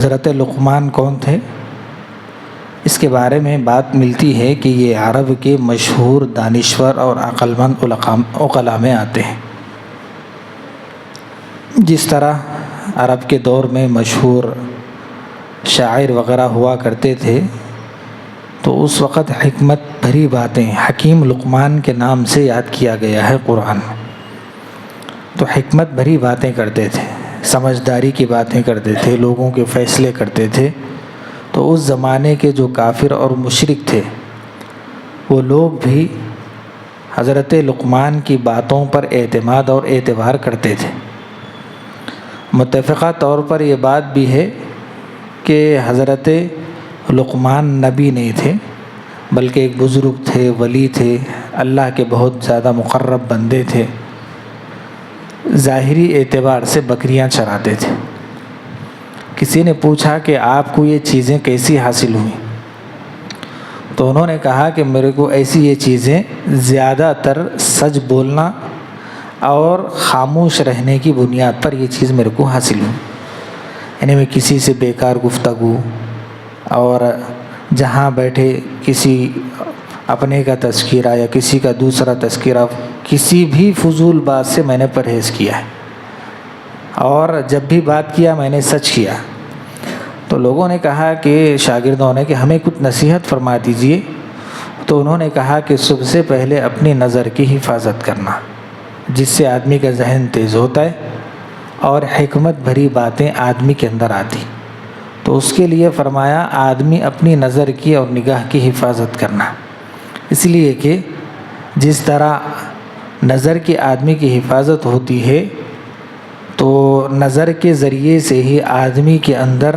حضرت لقمان کون تھے؟ اس کے بارے میں بات ملتی ہے کہ یہ عرب کے مشہور دانشور اور عقل مند عقلاء میں آتے ہیں۔ جس طرح عرب کے دور میں مشہور شاعر وغیرہ ہوا کرتے تھے، تو اس وقت حکمت بھری باتیں حکیم لقمان کے نام سے یاد کیا گیا ہے قرآن میں۔ تو حکمت بھری باتیں کرتے تھے، سمجھداری کی باتیں کرتے تھے، لوگوں کے فیصلے کرتے تھے۔ تو اس زمانے کے جو کافر اور مشرک تھے، وہ لوگ بھی حضرت لقمان کی باتوں پر اعتماد اور اعتبار کرتے تھے۔ متفقہ طور پر یہ بات بھی ہے کہ حضرت لقمان نبی نہیں تھے، بلکہ ایک بزرگ تھے، ولی تھے، اللہ کے بہت زیادہ مقرب بندے تھے۔ ظاہری اعتبار سے بکریاں چراتے تھے۔ کسی نے پوچھا کہ آپ کو یہ چیزیں کیسی حاصل ہوئیں؟ تو انہوں نے کہا کہ میرے کو ایسی یہ چیزیں زیادہ تر سچ بولنا اور خاموش رہنے کی بنیاد پر یہ چیز میرے کو حاصل ہوئی۔ یعنی میں کسی سے بیکار گفتگو اور جہاں بیٹھے کسی اپنے کا تذکرہ یا کسی کا دوسرا تذکرہ، کسی بھی فضول بات سے میں نے پرہیز کیا ہے، اور جب بھی بات کیا میں نے سچ کیا۔ تو لوگوں نے کہا کہ شاگردوں نے کہ ہمیں کچھ نصیحت فرما دیجئے۔ تو انہوں نے کہا کہ سب سے پہلے اپنی نظر کی حفاظت کرنا، جس سے آدمی کا ذہن تیز ہوتا ہے اور حکمت بھری باتیں آدمی کے اندر آتی۔ تو اس کے لیے فرمایا آدمی اپنی نظر کی اور نگاہ کی حفاظت کرنا، اس لیے کہ جس طرح نظر کی آدمی کی حفاظت ہوتی ہے، تو نظر کے ذریعے سے ہی آدمی کے اندر،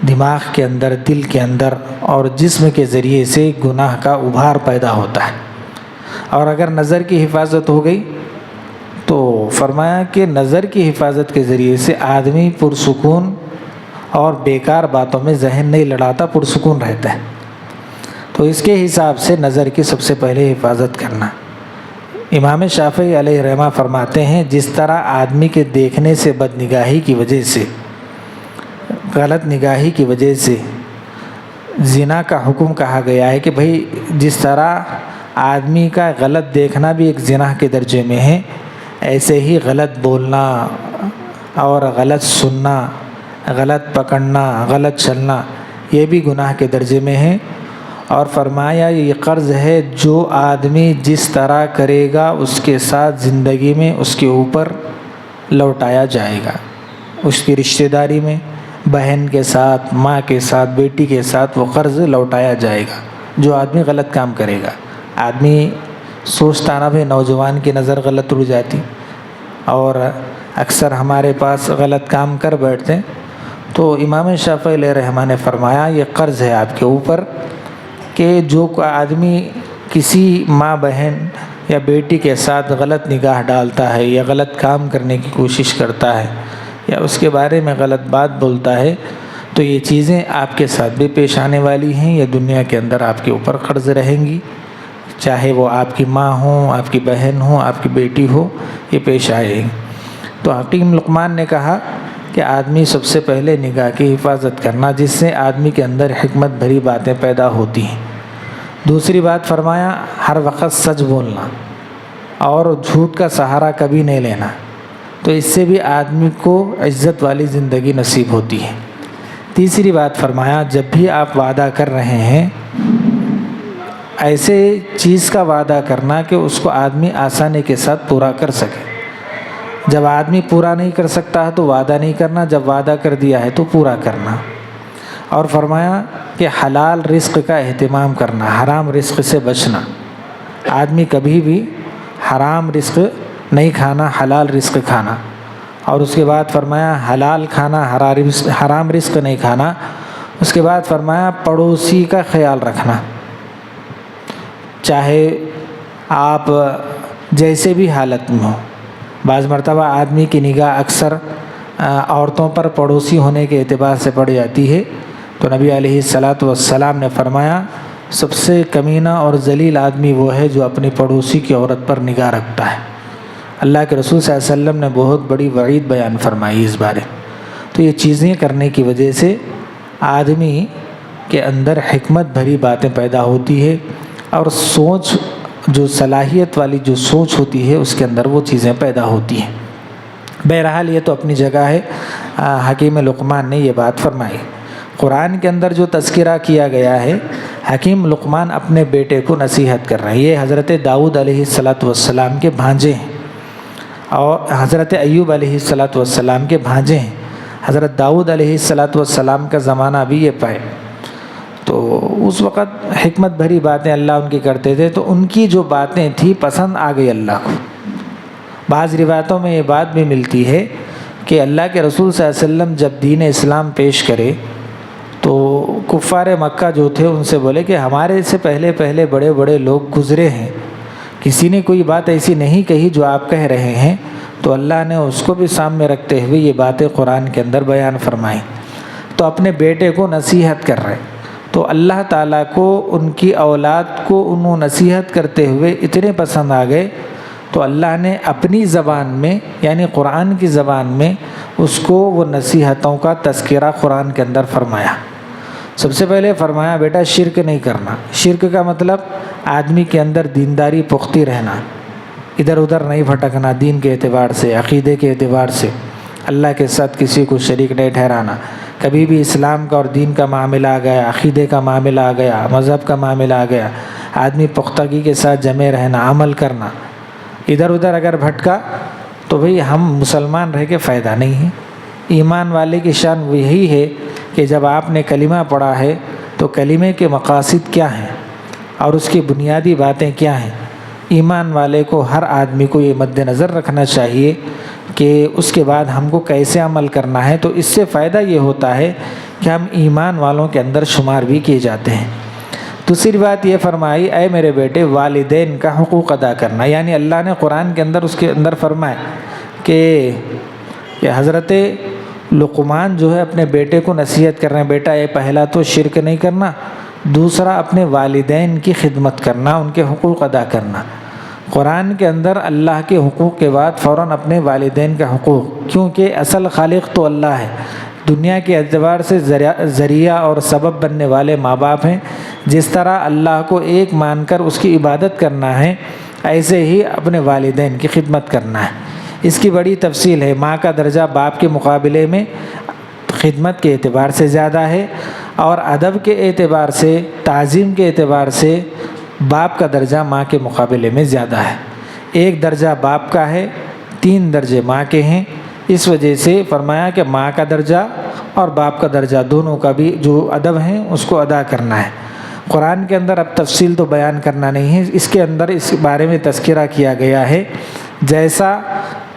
دماغ کے اندر، دل کے اندر اور جسم کے ذریعے سے گناہ کا ابھار پیدا ہوتا ہے۔ اور اگر نظر کی حفاظت ہو گئی تو فرمایا کہ نظر کی حفاظت کے ذریعے سے آدمی پرسکون اور بیکار باتوں میں ذہن نہیں لڑاتا، پرسکون رہتا ہے۔ تو اس کے حساب سے نظر کی سب سے پہلے حفاظت کرنا۔ امام شافعی علیہ رحمہ فرماتے ہیں جس طرح آدمی کے دیکھنے سے بد نگاہی کی وجہ سے، غلط نگاہی کی وجہ سے زنا کا حکم کہا گیا ہے کہ بھئی جس طرح آدمی کا غلط دیکھنا بھی ایک زنا کے درجے میں ہے، ایسے ہی غلط بولنا اور غلط سننا، غلط پکڑنا، غلط چلنا، یہ بھی گناہ کے درجے میں ہے۔ اور فرمایا یہ قرض ہے جو آدمی جس طرح کرے گا اس کے ساتھ زندگی میں اس کے اوپر لوٹایا جائے گا۔ اس کی رشتہ داری میں بہن کے ساتھ، ماں کے ساتھ، بیٹی کے ساتھ وہ قرض لوٹایا جائے گا جو آدمی غلط کام کرے گا۔ آدمی سوچتا نہ بھی، نوجوان کی نظر غلط اڑ جاتی، اور اکثر ہمارے پاس غلط کام کر بیٹھتے۔ تو امام شافعی علیہ رحمہ نے فرمایا یہ قرض ہے آپ کے اوپر کہ جو آدمی کسی ماں بہن یا بیٹی کے ساتھ غلط نگاہ ڈالتا ہے یا غلط کام کرنے کی کوشش کرتا ہے یا اس کے بارے میں غلط بات بولتا ہے، تو یہ چیزیں آپ کے ساتھ بھی پیش آنے والی ہیں، یا دنیا کے اندر آپ کے اوپر قرض رہیں گی، چاہے وہ آپ کی ماں ہوں، آپ کی بہن ہو، آپ کی بیٹی ہو، یہ پیش آئے گی۔ تو حکیم لقمان نے کہا کہ آدمی سب سے پہلے نگاہ کی حفاظت کرنا، جس سے آدمی کے اندر حکمت بھری باتیں پیدا ہوتی ہیں۔ دوسری بات فرمایا ہر وقت سچ بولنا اور جھوٹ کا سہارا کبھی نہیں لینا، تو اس سے بھی آدمی کو عزت والی زندگی نصیب ہوتی ہے۔ تیسری بات فرمایا جب بھی آپ وعدہ کر رہے ہیں، ایسے چیز کا وعدہ کرنا کہ اس کو آدمی آسانی کے ساتھ پورا کر سکے۔ جب آدمی پورا نہیں کر سکتا ہے تو وعدہ نہیں کرنا، جب وعدہ کر دیا ہے تو پورا کرنا۔ اور فرمایا کہ حلال رزق کا اہتمام کرنا، حرام رزق سے بچنا۔ آدمی کبھی بھی حرام رزق نہیں کھانا، حلال رزق کھانا۔ اور اس کے بعد فرمایا حلال کھانا، حرام رزق نہیں کھانا۔ اس کے بعد فرمایا پڑوسی کا خیال رکھنا، چاہے آپ جیسے بھی حالت میں ہو۔ بعض مرتبہ آدمی کی نگاہ اکثر عورتوں پر پڑوسی ہونے کے اعتبار سے پڑ جاتی ہے، تو نبی علیہ السلام نے فرمایا سب سے کمینہ اور ذلیل آدمی وہ ہے جو اپنی پڑوسی کی عورت پر نگاہ رکھتا ہے۔ اللہ کے رسول صلی اللہ علیہ وسلم نے بہت بڑی وعید بیان فرمائی اس بارے۔ تو یہ چیزیں کرنے کی وجہ سے آدمی کے اندر حکمت بھری باتیں پیدا ہوتی ہے، اور سوچ جو صلاحیت والی جو سوچ ہوتی ہے اس کے اندر وہ چیزیں پیدا ہوتی ہیں۔ بہرحال یہ تو اپنی جگہ ہے، حکیم لقمان نے یہ بات فرمائی۔ قرآن کے اندر جو تذکرہ کیا گیا ہے، حکیم لقمان اپنے بیٹے کو نصیحت کر رہے ہیں۔ یہ حضرت داؤد علیہ السلام کے بھانجے ہیں، اور حضرت ایوب علیہ السلام کے بھانجے ہیں۔ حضرت داؤد علیہ السلام کا زمانہ بھی یہ پائے، تو اس وقت حکمت بھری باتیں اللہ ان کی کرتے تھے، تو ان کی جو باتیں تھیں پسند آ گئی اللہ کو۔ بعض روایتوں میں یہ بات بھی ملتی ہے کہ اللہ کے رسول صلی اللہ علیہ وسلم جب دین اسلام پیش کرے تو کفار مکہ جو تھے ان سے بولے کہ ہمارے سے پہلے بڑے بڑے لوگ گزرے ہیں، کسی نے کوئی بات ایسی نہیں کہی جو آپ کہہ رہے ہیں، تو اللہ نے اس کو بھی سامنے رکھتے ہوئے یہ باتیں قرآن کے اندر بیان فرمائیں۔ تو اپنے بیٹے کو نصیحت کر رہے، تو اللہ تعالیٰ کو ان کی اولاد کو انہوں نصیحت کرتے ہوئے اتنے پسند آ گئے، تو اللہ نے اپنی زبان میں یعنی قرآن کی زبان میں اس کو وہ نصیحتوں کا تذکرہ قرآن کے اندر فرمایا۔ سب سے پہلے فرمایا بیٹا شرک نہیں کرنا۔ شرک کا مطلب آدمی کے اندر دینداری پختی رہنا، ادھر ادھر نہیں بھٹکنا، دین کے اعتبار سے، عقیدے کے اعتبار سے اللہ کے ساتھ کسی کو شریک نہیں ٹھہرانا۔ کبھی بھی اسلام کا اور دین کا معاملہ آ گیا، عقیدے کا معاملہ آ گیا، مذہب کا معاملہ آ گیا، آدمی پختگی کے ساتھ جمے رہنا، عمل کرنا۔ ادھر ادھر اگر بھٹکا تو بھئی ہم مسلمان رہ کے فائدہ نہیں ہے۔ ایمان والے کی شان یہی ہے کہ جب آپ نے کلمہ پڑھا ہے تو کلمے کے مقاصد کیا ہیں اور اس کی بنیادی باتیں کیا ہیں۔ ایمان والے کو، ہر آدمی کو یہ مد نظر رکھنا چاہیے کہ اس کے بعد ہم کو کیسے عمل کرنا ہے۔ تو اس سے فائدہ یہ ہوتا ہے کہ ہم ایمان والوں کے اندر شمار بھی کیے جاتے ہیں۔ دوسری بات یہ فرمائی، اے میرے بیٹے والدین کا حقوق ادا کرنا، یعنی اللہ نے قرآن کے اندر اس کے اندر فرمایا کہ حضرت لقمان جو ہے اپنے بیٹے کو نصیحت کر رہے ہیں، بیٹا یہ پہلا تو شرک نہیں کرنا، دوسرا اپنے والدین کی خدمت کرنا، ان کے حقوق ادا کرنا۔ قرآن کے اندر اللہ کے حقوق کے بعد فوراً اپنے والدین کا حقوق، کیونکہ اصل خالق تو اللہ ہے، دنیا کے اعتبار سے ذریعہ اور سبب بننے والے ماں باپ ہیں۔ جس طرح اللہ کو ایک مان کر اس کی عبادت کرنا ہے، ایسے ہی اپنے والدین کی خدمت کرنا ہے۔ اس کی بڑی تفصیل ہے، ماں کا درجہ باپ کے مقابلے میں خدمت کے اعتبار سے زیادہ ہے، اور ادب کے اعتبار سے، تعظیم کے اعتبار سے باپ کا درجہ ماں کے مقابلے میں زیادہ ہے۔ ایک درجہ باپ کا ہے، 3 درجے ماں کے ہیں۔ اس وجہ سے فرمایا کہ ماں کا درجہ اور باپ کا درجہ دونوں کا بھی جو ادب ہیں اس کو ادا کرنا ہے۔ قرآن کے اندر اب تفصیل تو بیان کرنا نہیں ہے، اس کے اندر اس بارے میں تذکرہ کیا گیا ہے، جیسا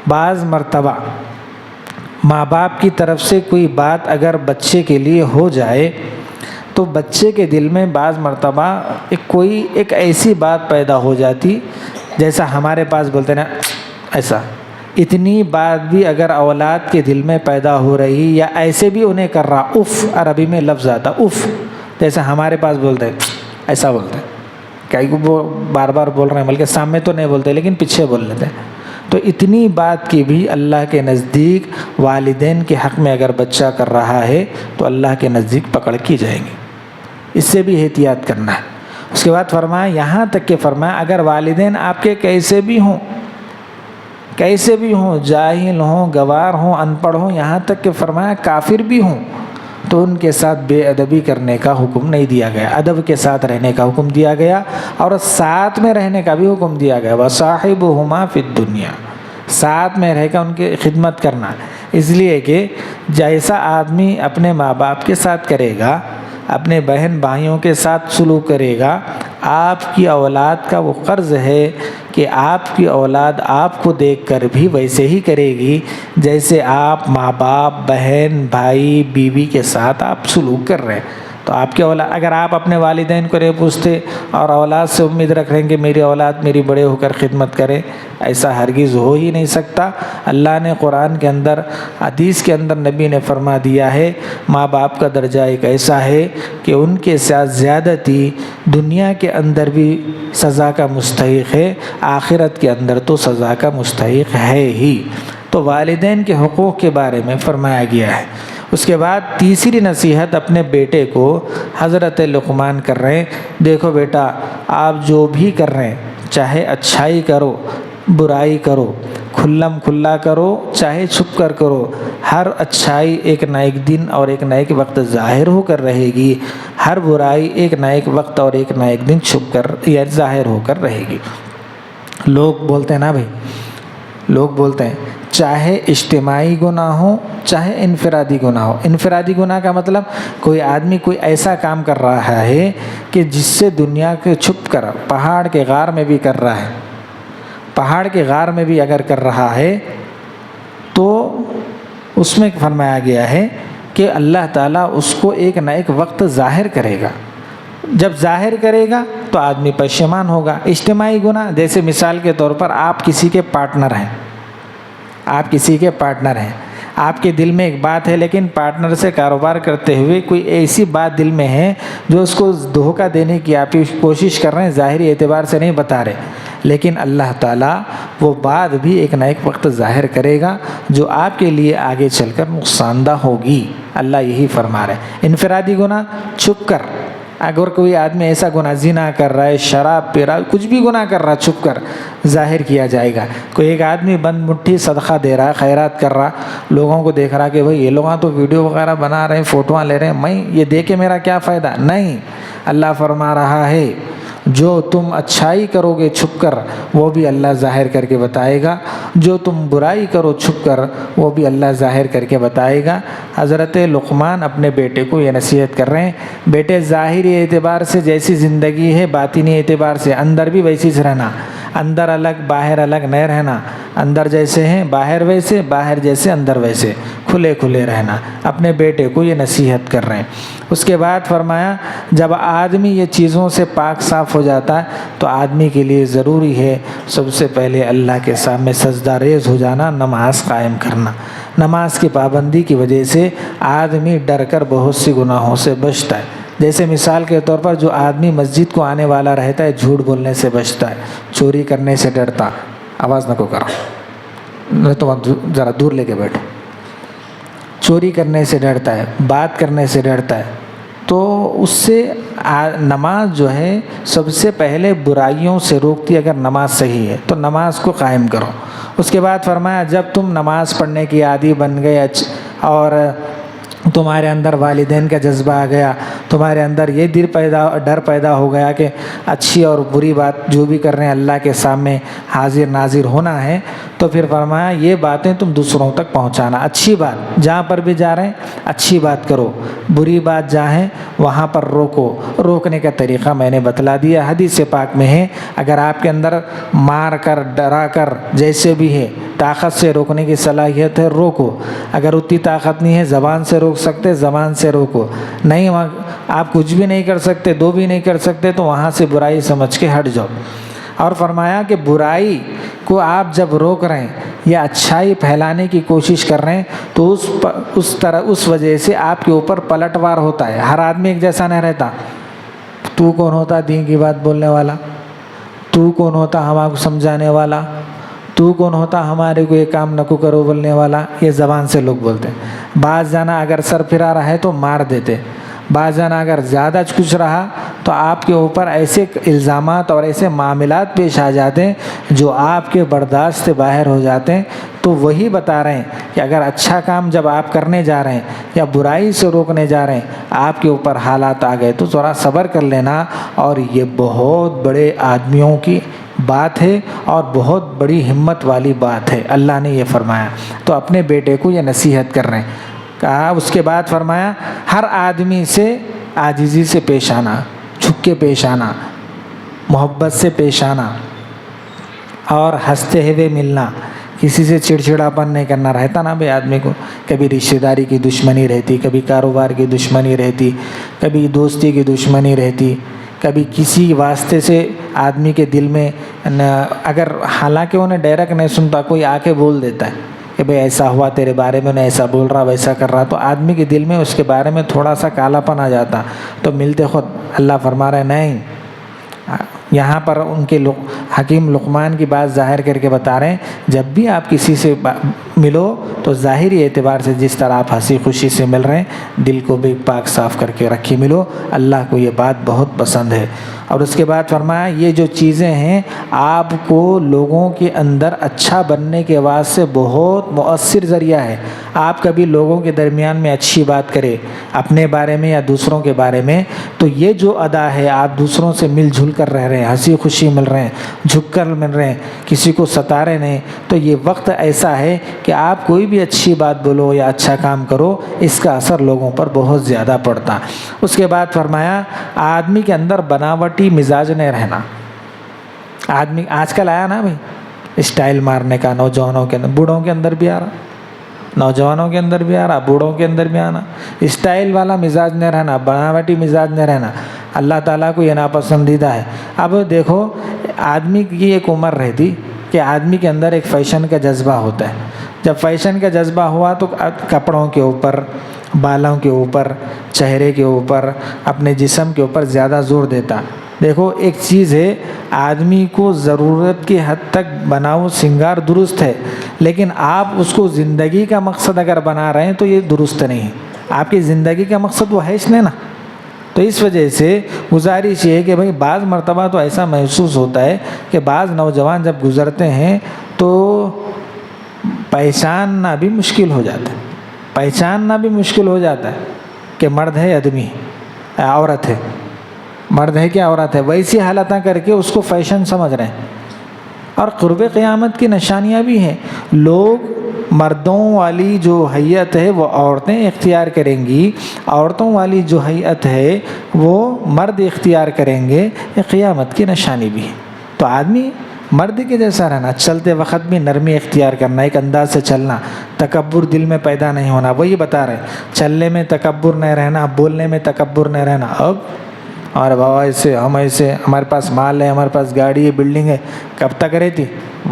بعض مرتبہ ماں باپ کی طرف سے کوئی بات اگر بچے کے لیے ہو جائے تو بچے کے دل میں بعض مرتبہ ایک ایسی بات پیدا ہو جاتی، جیسا ہمارے پاس بولتے ہیں نا ایسا، اتنی بات بھی اگر اولاد کے دل میں پیدا ہو رہی یا ایسے بھی انہیں کر رہا، اف عربی میں لفظ آتا اف، جیسا ہمارے پاس بولتے ہیں ایسا بولتے ہیں، کئی کو وہ بار بار بول رہے ہیں بلکہ سامنے تو نہیں بولتے لیکن پیچھے بول لیتے ہیں۔ تو اتنی بات کی بھی اللہ کے نزدیک والدین کے حق میں اگر بچہ کر رہا ہے تو اللہ کے نزدیک پکڑ کی جائیں گی، اس سے بھی احتیاط کرنا ہے۔ اس کے بعد فرمایا، یہاں تک کہ فرمایا اگر والدین آپ کے کیسے بھی ہوں، جاہل ہوں، گوار ہوں، ان پڑھ ہوں، یہاں تک کہ فرمایا کافر بھی ہوں، تو ان کے ساتھ بے ادبی کرنے کا حکم نہیں دیا گیا، ادب کے ساتھ رہنے کا حکم دیا گیا، اور ساتھ میں رہنے کا بھی حکم دیا گیا، وَصَاحِبُهُمَا فِي الدُّنْيَا، ساتھ میں رہ کر ان کی خدمت کرنا، اس لیے کہ جیسا آدمی اپنے ماں باپ کے ساتھ کرے گا، اپنے بہن بھائیوں کے ساتھ سلوک کرے گا، آپ کی اولاد کا وہ قرض ہے کہ آپ کی اولاد آپ کو دیکھ کر بھی ویسے ہی کرے گی جیسے آپ ماں باپ، بہن بھائی، بیوی کے ساتھ آپ سلوک کر رہے ہیں۔ تو آپ کے اولاد، اگر آپ اپنے والدین کو نہیں پوچھتے اور اولاد سے امید رکھ رہے ہیں کہ میری اولاد میری بڑے ہو کر خدمت کرے، ایسا ہرگز ہو ہی نہیں سکتا۔ اللہ نے قرآن کے اندر، حدیث کے اندر نبی نے فرما دیا ہے، ماں باپ کا درجہ ایک ایسا ہے کہ ان کے ساتھ زیادتی دنیا کے اندر بھی سزا کا مستحق ہے، آخرت کے اندر تو سزا کا مستحق ہے ہی۔ تو والدین کے حقوق کے بارے میں فرمایا گیا ہے۔ اس کے بعد تیسری نصیحت اپنے بیٹے کو حضرت لقمان کر رہے ہیں، دیکھو بیٹا آپ جو بھی کر رہے ہیں، چاہے اچھائی کرو برائی کرو، کھلم کھلا کرو چاہے چھپ کر کرو، ہر اچھائی ایک نہ ایک دن اور ایک نہ ایک وقت ظاہر ہو کر رہے گی، ہر برائی ایک نہ ایک وقت اور ایک نہ ایک دن چھپ کر یا ظاہر ہو کر رہے گی۔ لوگ بولتے ہیں نا بھائی، لوگ بولتے ہیں چاہے اجتماعی گناہ ہو چاہے انفرادی گناہ ہو۔ انفرادی گناہ کا مطلب کوئی آدمی کوئی ایسا کام کر رہا ہے کہ جس سے دنیا کے چھپ کر پہاڑ کے غار میں بھی کر رہا ہے، پہاڑ کے غار میں بھی اگر کر رہا ہے تو اس میں فرمایا گیا ہے کہ اللہ تعالیٰ اس کو ایک نہ ایک وقت ظاہر کرے گا، جب ظاہر کرے گا تو آدمی پشیمان ہوگا۔ اجتماعی گناہ جیسے مثال کے طور پر آپ کسی کے پارٹنر ہیں، آپ کسی کے پارٹنر ہیں، آپ کے دل میں ایک بات ہے لیکن پارٹنر سے کاروبار کرتے ہوئے کوئی ایسی بات دل میں ہے جو اس کو دھوکہ دینے کی آپ کوشش کر رہے ہیں، ظاہری اعتبار سے نہیں بتا رہے، لیکن اللہ تعالیٰ وہ بات بھی ایک نہ ایک وقت ظاہر کرے گا جو آپ کے لیے آگے چل کر نقصان دہ ہوگی۔ اللہ یہی فرما رہے ہیں۔ انفرادی گناہ چھپ کر، اگر کوئی آدمی ایسا گناہ زنا کر رہا ہے، شراب پی رہا ہے، کچھ بھی گناہ کر رہا ہے، چھپ کر ظاہر کیا جائے گا۔ کوئی ایک آدمی بند مٹھی صدقہ دے رہا ہے، خیرات کر رہا، لوگوں کو دیکھ رہا کہ بھئی یہ لوگاں تو ویڈیو وغیرہ بنا رہے ہیں، فوٹواں لے رہے ہیں، میں یہ دیکھ کے میرا کیا فائدہ؟ نہیں، اللہ فرما رہا ہے جو تم اچھائی کرو گے چھپ کر وہ بھی اللہ ظاہر کر کے بتائے گا، جو تم برائی کرو چھپ کر وہ بھی اللہ ظاہر کر کے بتائے گا۔ حضرت لقمان اپنے بیٹے کو یہ نصیحت کر رہے ہیں، بیٹے ظاہری اعتبار سے جیسی زندگی ہے باطنی اعتبار سے اندر بھی ویسی سے رہنا، اندر الگ باہر الگ نہیں رہنا، اندر جیسے ہیں باہر ویسے، باہر جیسے اندر ویسے، کھلے کھلے رہنا۔ اپنے بیٹے کو یہ نصیحت کر رہے ہیں۔ اس کے بعد فرمایا جب آدمی یہ چیزوں سے پاک صاف ہو جاتا ہے تو آدمی کے لیے ضروری ہے سب سے پہلے اللہ کے سامنے سجدہ ریز ہو جانا، نماز قائم کرنا۔ نماز کی پابندی کی وجہ سے آدمی ڈر کر بہت سی گناہوں سے بچتا ہے۔ جیسے مثال کے طور پر جو آدمی مسجد کو آنے والا رہتا ہے جھوٹ بولنے سے بچتا ہے، چوری کرنے سے ڈرتا، آواز نہ کو کرو نہیں تو ذرا دور لے کے بیٹھو، چوری کرنے سے ڈرتا ہے، بات کرنے سے ڈرتا ہے، تو اس سے نماز جو ہے سب سے پہلے برائیوں سے روکتی ہے۔ اگر نماز صحیح ہے تو نماز کو قائم کرو۔ اس کے بعد فرمایا جب تم نماز پڑھنے کی عادی بن گئے اور تمہارے اندر والدین کا جذبہ آ گیا، تمہارے اندر یہ ڈر پیدا ہو گیا کہ اچھی اور بری بات جو بھی کر رہے ہیں اللہ کے سامنے حاضر ناظر ہونا ہے، تو پھر فرمایا یہ باتیں تم دوسروں تک پہنچانا۔ اچھی بات جہاں پر بھی جا رہے ہیں اچھی بات کرو، بری بات جہاں ہے وہاں پر روکو۔ روکنے کا طریقہ میں نے بتلا دیا، حدیث پاک میں ہے، اگر آپ کے اندر مار کر ڈرا کر جیسے بھی ہے طاقت سے روکنے کی صلاحیت ہے روکو، اگر اتنی طاقت نہیں ہے زبان سے روک سکتے زبان سے روکو، نہیں آپ کچھ بھی نہیں کر سکتے دو بھی نہیں کر سکتے تو وہاں سے برائی سمجھ کے ہٹ جاؤ۔ اور فرمایا کہ برائی کو آپ جب روک رہے ہیں یا اچھائی پھیلانے کی کوشش کر رہے ہیں تو اس وجہ سے آپ کے اوپر پلٹوار ہوتا ہے۔ ہر آدمی ایک جیسا نہیں رہتا۔ تو کون ہوتا دین کی بات بولنے والا؟ تو کون ہوتا ہمارے کو سمجھانے والا؟ تو کون ہوتا ہمارے کو یہ کام نہ کو کرو بولنے والا؟ یہ زبان سے لوگ بولتے ہیں۔ بعض جانا اگر سر پھرا رہا ہے تو مار دیتے، بعض جانا اگر زیادہ کچھ رہا تو آپ کے اوپر ایسے الزامات اور ایسے معاملات پیش آ جاتے ہیں جو آپ کے برداشت سے باہر ہو جاتے ہیں۔ تو وہی بتا رہے ہیں کہ اگر اچھا کام جب آپ کرنے جا رہے ہیں یا برائی سے روکنے جا رہے ہیں آپ کے اوپر حالات آ گئے تو ذرا صبر کر لینا۔ اور یہ بہت بڑے آدمیوں کی بات ہے اور بہت بڑی ہمت والی بات ہے، اللہ نے یہ فرمایا۔ تو اپنے بیٹے کو یہ نصیحت کر رہے ہیں۔ کہا اس کے بعد فرمایا ہر آدمی سے عاجزی سے پیش آنا، جھک کے پیش آنا، محبت سے پیش آنا اور ہنستے ہوئے ملنا، کسی سے چڑچڑاپن نہیں کرنا۔ رہتا نا بھائی آدمی کو کبھی رشتہ داری کی دشمنی رہتی، کبھی کاروبار کی دشمنی رہتی، کبھی دوستی کی دشمنی رہتی، کبھی کسی واسطے سے آدمی کے دل میں اگر حالانکہ انہیں ڈائریکٹ نہیں سنتا کوئی آ کے بول دیتا ہے کہ بھئی ایسا ہوا تیرے بارے میں، انہیں ایسا بول رہا ویسا کر رہا، تو آدمی کے دل میں اس کے بارے میں تھوڑا سا کالا پن آ جاتا۔ تو ملتے خود اللہ فرما رہے نہیں، یہاں پر ان کے حکیم لقمان کی بات ظاہر کر کے بتا رہے ہیں جب بھی آپ کسی سے ملو تو ظاہری اعتبار سے جس طرح آپ ہنسی خوشی سے مل رہے ہیں دل کو بھی پاک صاف کر کے رکھے ملو، اللہ کو یہ بات بہت پسند ہے۔ اور اس کے بعد فرمایا یہ جو چیزیں ہیں آپ کو لوگوں کے اندر اچھا بننے کے واسطے بہت مؤثر ذریعہ ہے۔ آپ کبھی لوگوں کے درمیان میں اچھی بات کرے اپنے بارے میں یا دوسروں کے بارے میں، تو یہ جو ادا ہے آپ دوسروں سے مل جل کر رہ رہے ہیں، ہنسی خوشی مل رہے ہیں، جھک کر مل رہے ہیں، کسی کو ستا رہے نہیں، تو یہ وقت ایسا ہے کہ آپ کوئی بھی اچھی بات بولو یا اچھا کام کرو اس کا اثر لوگوں پر بہت زیادہ پڑتا۔ اس کے بعد فرمایا آدمی کے اندر بناوٹی مزاج نہیں رہنا۔ آدمی آج کل آیا نا بھائی اسٹائل مارنے کا، نوجوانوں کے اندر، بوڑھوں کے اندر بھی آ رہا، نوجوانوں کے اندر بھی آ رہا، بوڑھوں کے اندر بھی آنا، اسٹائل والا مزاج نہیں رہنا، بناوٹی مزاج نہیں رہنا، اللہ تعالیٰ کو یہ ناپسندیدہ ہے۔ اب دیکھو آدمی کی ایک عمر رہتی کہ آدمی کے اندر ایک فیشن کا جذبہ ہوتا ہے، جب فیشن کا جذبہ ہوا تو کپڑوں کے اوپر، بالوں کے اوپر، چہرے کے اوپر، اپنے جسم کے اوپر زیادہ زور دیتا۔ دیکھو ایک چیز ہے آدمی کو ضرورت کی حد تک بناؤ سنگار درست ہے، لیکن آپ اس کو زندگی کا مقصد اگر بنا رہے ہیں تو یہ درست نہیں ہے۔ آپ کی زندگی کا مقصد وہ ہے اس نے نا، تو اس وجہ سے گزارش یہ ہے کہ بھئی بعض مرتبہ تو ایسا محسوس ہوتا ہے کہ بعض نوجوان جب گزرتے ہیں تو پہچاننا بھی مشکل ہو جاتا ہے، پہچاننا بھی مشکل ہو جاتا ہے کہ مرد ہے آدمی، عورت ہے، مرد ہے کہ عورت ہے، ویسی حالتیں کر کے اس کو فیشن سمجھ رہے ہیں۔ اور قرب قیامت کی نشانیاں بھی ہیں، لوگ مردوں والی جو حیت ہے وہ عورتیں اختیار کریں گی، عورتوں والی جو حیت ہے وہ مرد اختیار کریں گے، یہ قیامت کی نشانی بھی ہے۔ تو آدمی مرد کے جیسا رہنا، چلتے وقت بھی نرمی اختیار کرنا، ایک انداز سے چلنا، تکبر دل میں پیدا نہیں ہونا، وہی بتا رہے ہیں چلنے میں تکبر نہیں رہنا، بولنے میں تکبر نہیں رہنا۔ اب ہمارے بابا ایسے، ہم ایسے، ہمارے پاس مال ہے، ہمارے پاس گاڑی ہے، بلڈنگ ہے، کب تک رہتی؟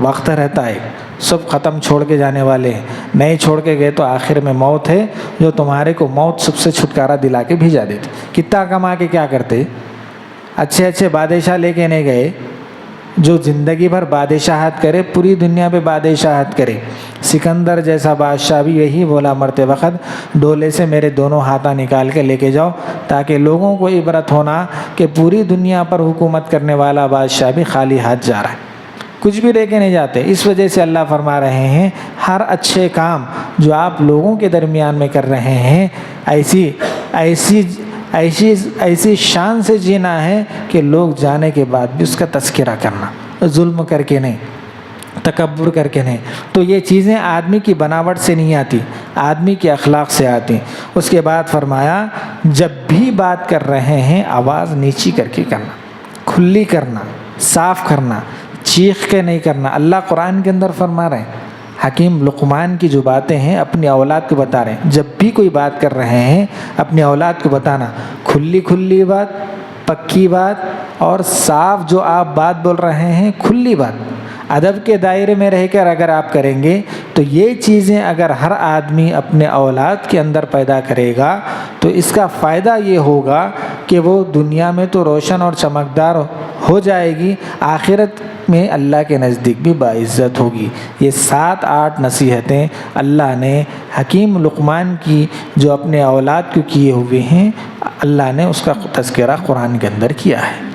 وقت رہتا ہے، سب ختم چھوڑ کے جانے والے ہیں، نہیں چھوڑ کے گئے تو آخر میں موت ہے، جو تمہارے کو موت سب سے چھٹکارا دلا کے بھیجا دیتی۔ کتنا کما کے کیا کرتے؟ اچھے اچھے بادشاہ لے کے نہیں گئے، جو زندگی بھر بادشاہت کرے، پوری دنیا پہ بادشاہت کرے۔ سکندر جیسا بادشاہ بھی یہی بولا مرتے وقت، ڈولے سے میرے دونوں ہاتھاں نکال کے لے کے جاؤ تاکہ لوگوں کو عبرت ہونا کہ پوری دنیا پر حکومت کرنے والا بادشاہ بھی خالی ہاتھ جا رہا ہے، کچھ بھی لے کے نہیں جاتے۔ اس وجہ سے اللہ فرما رہے ہیں ہر اچھے کام جو آپ لوگوں کے درمیان میں کر رہے ہیں ایسی شان سے جینا ہے کہ لوگ جانے کے بعد بھی اس کا تذکرہ کرنا، ظلم کر کے نہیں، تکبر کر کے نہیں۔ تو یہ چیزیں آدمی کی بناوٹ سے نہیں آتی، آدمی کے اخلاق سے آتی۔ اس کے بعد فرمایا جب بھی بات کر رہے ہیں آواز نیچی کر کے کرنا، کھلی کرنا، صاف کرنا، چیخ کے نہیں کرنا۔ اللہ قرآن کے اندر فرما رہے ہیں، حکیم لقمان کی جو باتیں ہیں اپنی اولاد کو بتا رہے ہیں، جب بھی کوئی بات کر رہے ہیں اپنی اولاد کو بتانا، کھلی بات، پکی بات اور صاف جو آپ بات بول رہے ہیں، کھلی بات، ادب کے دائرے میں رہ کر اگر آپ کریں گے تو یہ چیزیں اگر ہر آدمی اپنے اولاد کے اندر پیدا کرے گا تو اس کا فائدہ یہ ہوگا کہ وہ دنیا میں تو روشن اور چمکدار ہو جائے گی، آخرت میں اللہ کے نزدیک بھی باعزت ہوگی۔ یہ 7-8 نصیحتیں اللہ نے حکیم لقمان کی جو اپنے اولاد کو کیے ہوئے ہیں، اللہ نے اس کا تذکرہ قرآن کے اندر کیا ہے۔